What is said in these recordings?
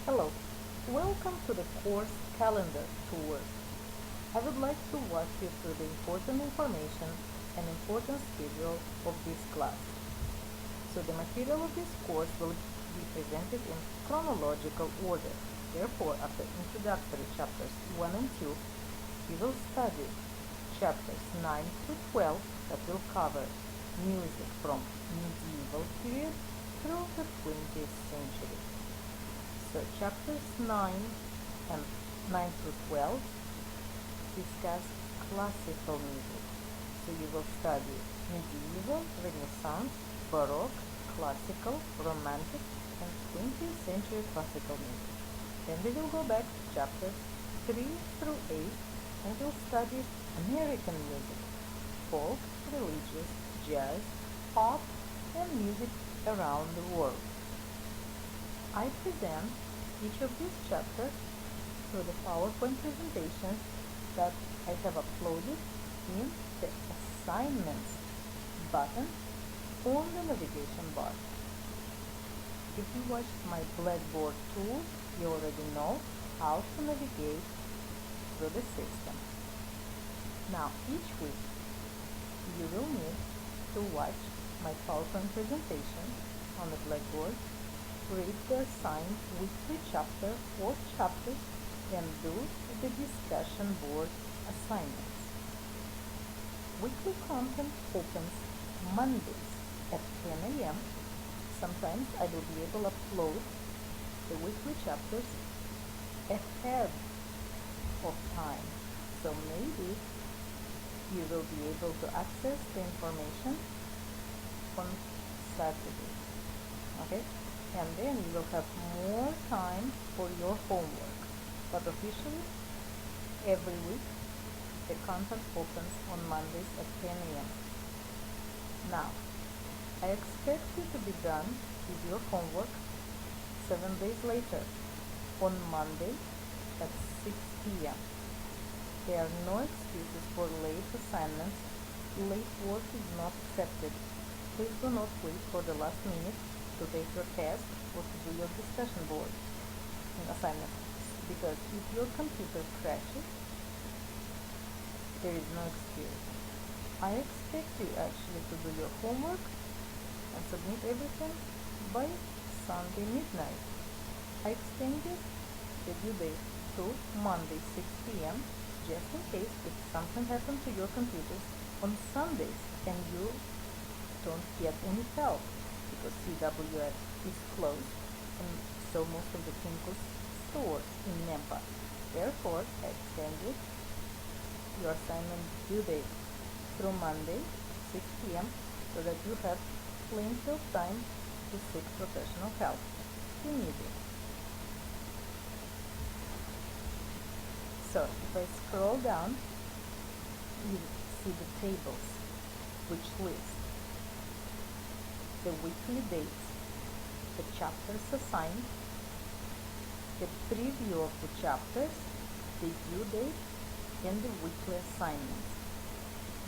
Hello, welcome to the course calendar tour. I would like to walk you through the important information and important schedule of this class. So the material of this course will be presented in chronological order. Therefore, after introductory chapters 1 and 2, we will study chapters 9 through 12 that will cover music from medieval period through the 20th century. So chapters 9 and 9 through 12 discuss classical music. So you will study medieval, Renaissance, Baroque, classical, romantic, and 20th century classical music. Then we will go back to chapters 3 through 8 and we'll study American music, folk, religious, jazz, pop, and music around the world. I present each of these chapters through the PowerPoint presentations that I have uploaded in the Assignments button on the navigation bar. If you watched my Blackboard tool, you already know how to navigate through the system. Now, each week, you will need to watch my PowerPoint presentation on the Blackboard, read the assigned weekly chapter or chapters, and do the discussion board assignments. Weekly content opens Mondays at 10 a.m. Sometimes I will be able to upload the weekly chapters ahead of time. So maybe you will be able to access the information on Saturday. Okay? And then you will have more time for your homework. But officially, every week, the content opens on Mondays at 10 a.m. Now, I expect you to be done with your homework 7 days later, on Monday at 6 p.m. There are no excuses for late assignments. Late work is not accepted. Please do not wait for the last minute to take your test or to do your discussion board assignment, because if your computer crashes, there is no excuse. I expect you actually to do your homework and submit everything by Sunday midnight. I extended the due date to Monday 6 p.m. just in case if something happens to your computers on Sundays and you don't get any help, because CWF is closed and so most of the Kinko's stores in Nampa. Therefore, I extended your assignment due date through Monday 6 p.m. so that you have plenty of time to seek professional help if you need it. So if I scroll down, you see the tables which list the weekly dates, the chapters assigned, the preview of the chapters, the due date, and the weekly assignments.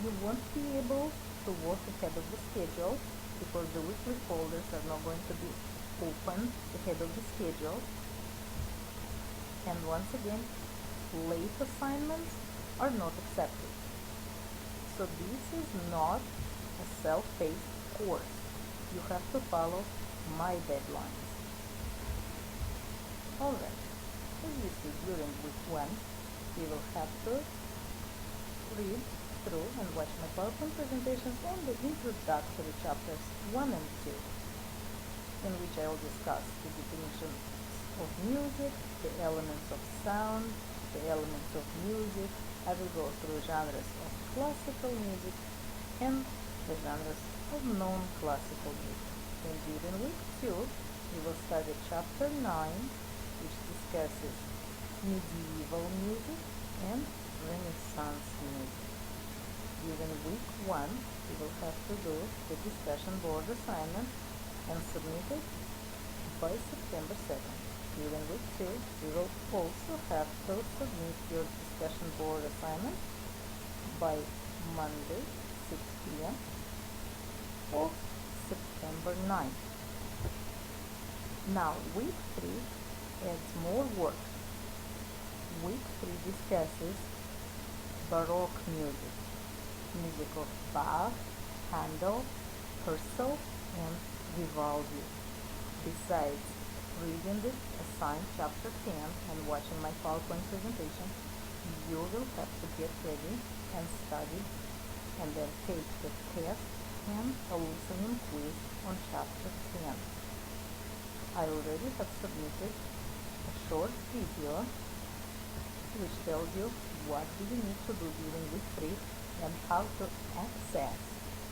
You won't be able to work ahead of the schedule because the weekly folders are not going to be open ahead of the schedule. And once again, late assignments are not accepted. So this is not a self-paced course. You have to follow my deadlines. Alright, as you see during week 1, you will have to read through and watch my PowerPoint presentations on the introductory chapters 1 and 2, in which I will discuss the definition of music, the elements of sound, the elements of music. I will go through genres of classical music and the genres of non-classical music. And during week 2, we will study chapter 9, which discusses medieval music and Renaissance music. During week 1, we will have to do the discussion board assignment and submit it by September 2nd. During week 2, we will also have to submit your discussion board assignment by Monday 6 p.m. of September 9th. Now, week 3 adds more work. Week 3 discusses Baroque music, music of Bach, Handel, Purcell, and Vivaldi. Besides reading the assigned chapter 10 and watching my PowerPoint presentation, you will have to get ready and study and then take the test and a listening quiz on chapter 10. I already have submitted a short video which tells you what do you need to do during week 3 and how to access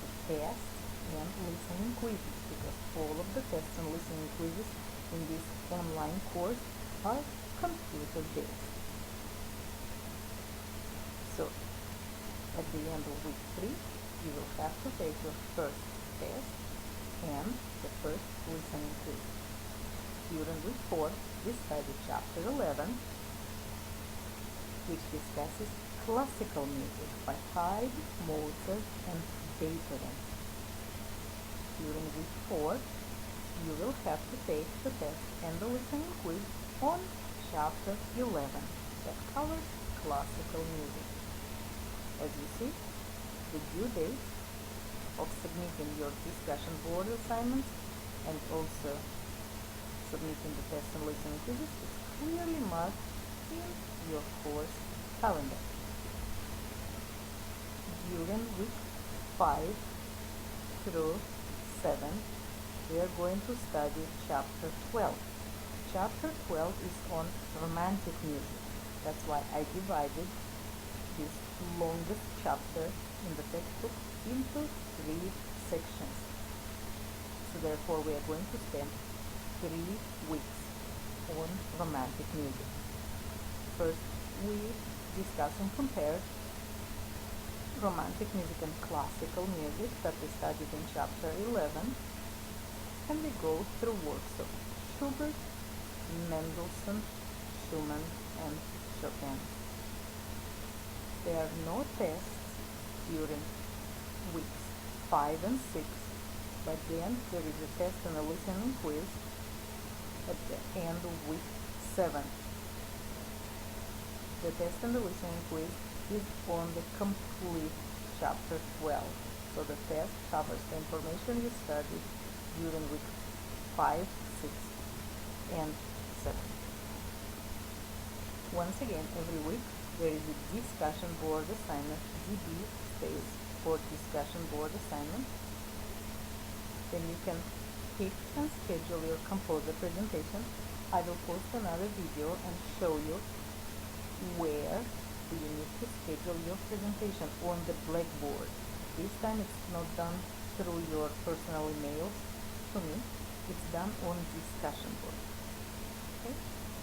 the tests and listening quizzes, because all of the tests and listening quizzes in this online course are computer based. So at the end of week 3 you will have to take your first test and the first listening quiz. During week 4 we study chapter 11, which discusses classical music by Haydn, Mozart, and Beethoven. During week 4, you will have to take the test and the listening quiz on chapter 11 that covers classical music. As you see, the due date of submitting your discussion board assignments and also submitting the test and listening quizzes is clearly marked in your course calendar. During week 5 through 7, we are going to study chapter 12. Chapter 12 is on romantic music. That's why I divided this longest chapter in the textbook into 3 sections. So therefore we are going to spend 3 weeks on romantic music. First, we discuss and compare romantic music and classical music that we studied in chapter 11, and we go through works of Schubert, Mendelssohn, Schumann, and Chopin. There are no tests during weeks 5 and 6, but then there is a test and a listening quiz at the end of week 7. The test and the listening quiz is on the complete chapter 12. So the test covers the information you studied during week 5, 6, and 7. Once again, every week there is a discussion board assignment. DB stays for discussion board assignment. Then you can pick and schedule your composer presentation. I will post another video and show you where do you need to schedule your presentation on the Blackboard. This time it's not done through your personal emails to me, it's done on discussion board. Okay?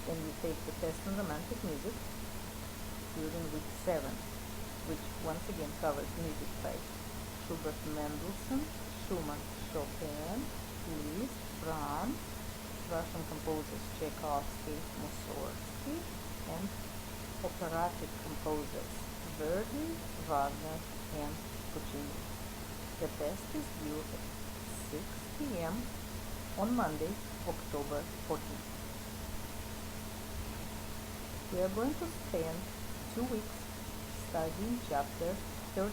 Then you take the test on romantic music during week 7, which once again covers music by Schubert, Mendelssohn, Schumann, Chopin, Liszt, Brahms, Russian composers Tchaikovsky, Mussorgsky, and operatic composers Verdi, Wagner, and Puccini. The test is due at 6 p.m. on Monday, October 14th. We are going to spend 2 weeks studying chapter 13,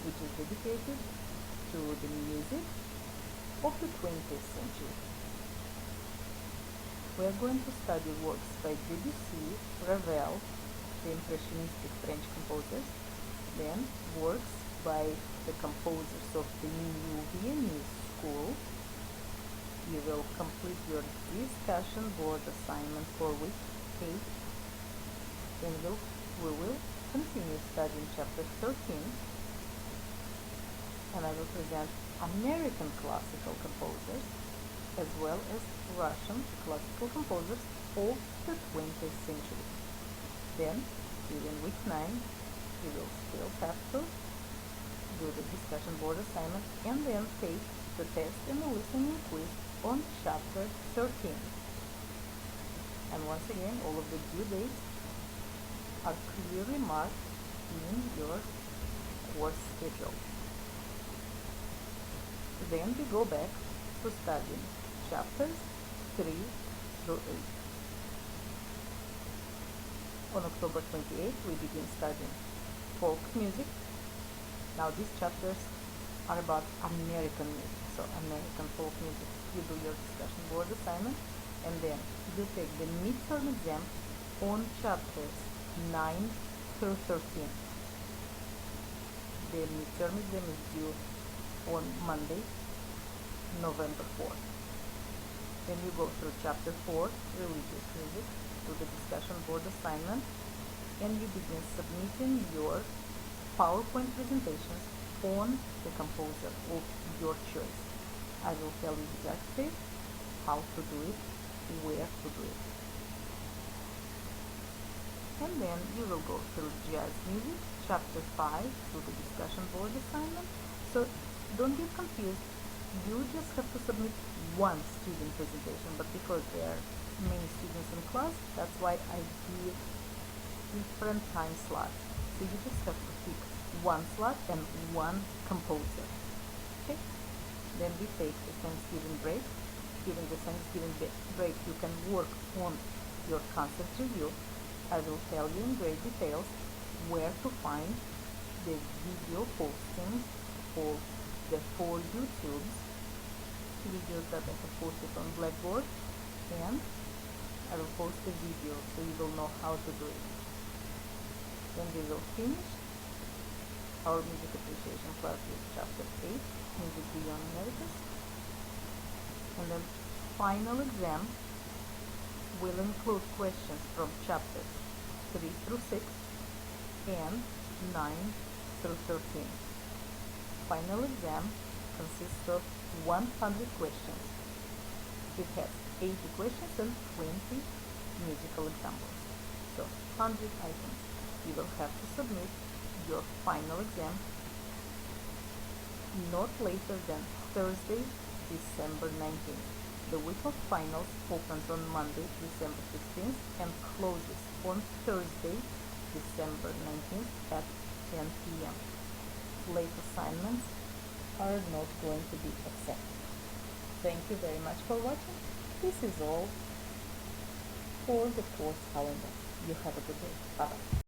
which is dedicated to the music of the 20th century. We are going to study works by Debussy, Ravel, the Impressionistic French composers, then works by the composers of the New Viennese school. You will complete your discussion board assignment for week 8. Then we will continue studying chapter 13, and I will present American classical composers as well as Russian classical composers of the 20th century. Then, during week 9, you will still have to do the discussion board assignment and then take the test and the listening quiz on chapter 13. And once again, all of the due dates are clearly marked in your course schedule. Then we go back to studying chapters 3 through 8. On October 28th, we begin studying folk music. Now these chapters are about American music, so American folk music. You do your discussion board assignment, and then you take the midterm exam on chapters 9 through 13. The midterm exam is due on Monday, November 4th. Then you go through chapter 4, religious music, do the discussion board assignment, and you begin submitting your PowerPoint presentations on the composer of your choice. I will tell you exactly how to do it, where to do it. And then you will go through jazz music, chapter 5, do the discussion board assignment. So don't get confused, you just have to submit one student presentation, but because there are many students in class, that's why I give different time slots. So you just have to pick one slot and one composer. Okay? Then we take the Thanksgiving break. During the Thanksgiving break, you can work on your concert review. I will tell you in great details where to find the video postings of the 4 YouTubes videos that I have posted on Blackboard, and I will post a video so you will know how to do it. Then we will finish our music appreciation class with chapter 8, Music Beyond Americas. And then final exam will include questions from chapters 3 through 6 and 9 through 13. Final exam consists of 100 questions. It has 80 questions and 20 musical examples. So 100 items. You will have to submit your final exam not later than Thursday, December 19th. The week of finals opens on Monday, December 16th and closes on Thursday, December 19th at 10 p.m. Late assignments are not going to be accepted. Thank you very much for watching. This is all for the course calendar. You have a good day. Bye-bye.